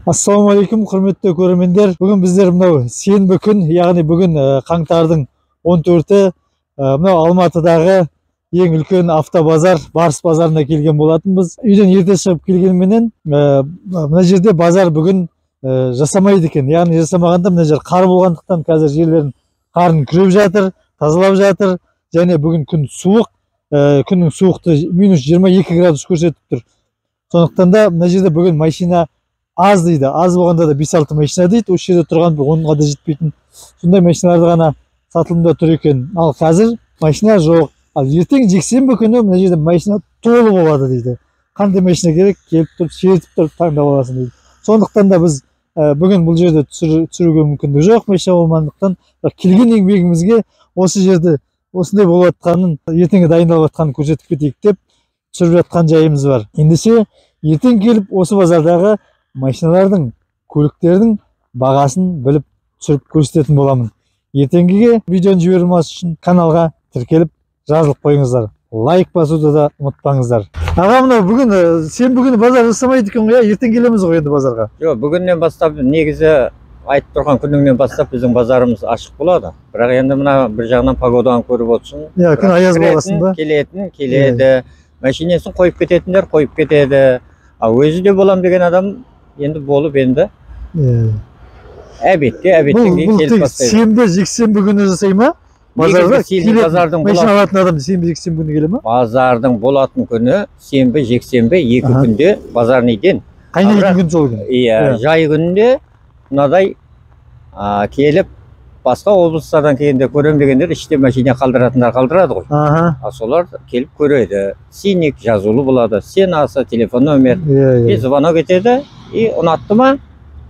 Ассалаумағалейкум, құрметті көрермендер. Бүгін біздер мынау сенбі күн, яғни бүгін қаңтардың 14-і мынау Алматыдағы ең үлкен автобазар Барыс базарына келген болатынбыз. Үйден ерте шығып келгенменен мына жерде базар бүгін жасамайды екен. Яғни жасамағанда мына жер қар болғандықтан қазір жерлерін қарын күреп жатыр, тазалап жатыр. Және бүгін күн суық, күннің суықты минус 22 градус көрсетіп тұр. Сондықтан да мына жерде бүгін машина аз дейді. Аз болғанда да 5-6 машина дейді. Осы жерде тұрған 10-ға да жетпейтін сондай машиналарды ғана сатылымда тұр екен. Ал қазір машина жоқ. Ал ертең жексенбі күні мына жерде машина толы болады дейді. Қандай машина керек, келіп тұрып, шертіп тұрып таңдап аласың дейді. Сондықтан да біз бүгін бұл жерде түсіруге мүмкіндік жоқ, машина болмағандықтан келген еңбегімізге осы жерде осындай болып жатқанын, ертеңге дайындалып жатқанын көрсетіп кетейік деп түсіріп жатқан жайымыз бар. Ендеше ертең келіп осы базардағы машиналардың, көліктердің бағасын біліп түсіріп көрсететін боламын. Ертеңгіге видеоны жібермес үшін каналға тіркеліп жазылып қойыңыздар. Лайк басуды да ұмытпаңыздар. Аға, мынау бүгін сенбі күні базар жасамайды екен ғой, ертең келеміз ғой енді базарға. Жоқ, бүгіннен бастап, негізі айтып тұрған күннен бастап біздің базарымыз ашық болады. Бірақ енді мына бір жағынан погоданы көріп отырсың. Иә, күн аяз болғасында. Келеді. Машинасын қойып кететіндер қойып кетеді. Ал өзі де болам деген адам енді болып енді. Әбеттен кейін келіп бастайды. Сенбі, жексенбі күні жасай ма? Базардың машина алатын адам сенбі, жексенбі күні келе ма? Базардың болатын күні сенбі, жексенбі екі күнде базар неден. Қайнайтын күн сол күн. Иә, жай күнінде мынадай келіп басқа облыстардан келгенде көрем дегендер іште машина қалдыратындар қалдырады ғой. Солар келіп көреді. Синик жазулы болады. Сен аса телефон номер. Звонок етеді. Ұнатты ма?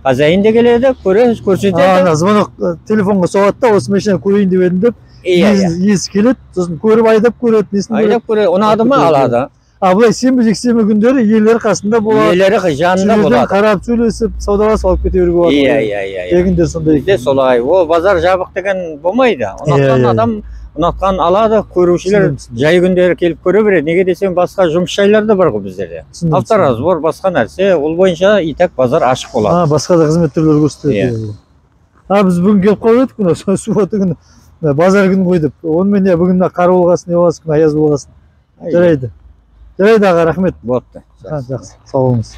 Хозяин де келеді, көрсетеді. Звонок телефонға соғады да, осы машина көрейін деп едім деп, есі келеді, сосын көріп айдап көреді. Айдап көреді, ұнады ма алады. Бұлай сенбі, жексенбі күндері елері қасында болады. Елері жанында болады. Қарап сөйлесіп, саудаласып алып кете беруге болады. Тегінде сондай. Бізде солай. О, базар жабық деген болмайды. Ұнатқан адам ұнатқан алады, көрушілер жай күндері келіп көре береді. Неге десем, басқа жұмыс жайлар да бар ғой біздерде. Авторазбор, басқа нәрсе, ол бойынша итак базар ашық болады. Басқа да қызмет түрлері көрсетеді. Біз бүгін келіп қалып едік, күні суықты күні базар күні қойдық. Онымен бүгін қар болғасын, не болғасын, аяз болғасын. Жарайды. Жарайды аға, рахмет. Болыпты. Жақсы, сау болыңыз.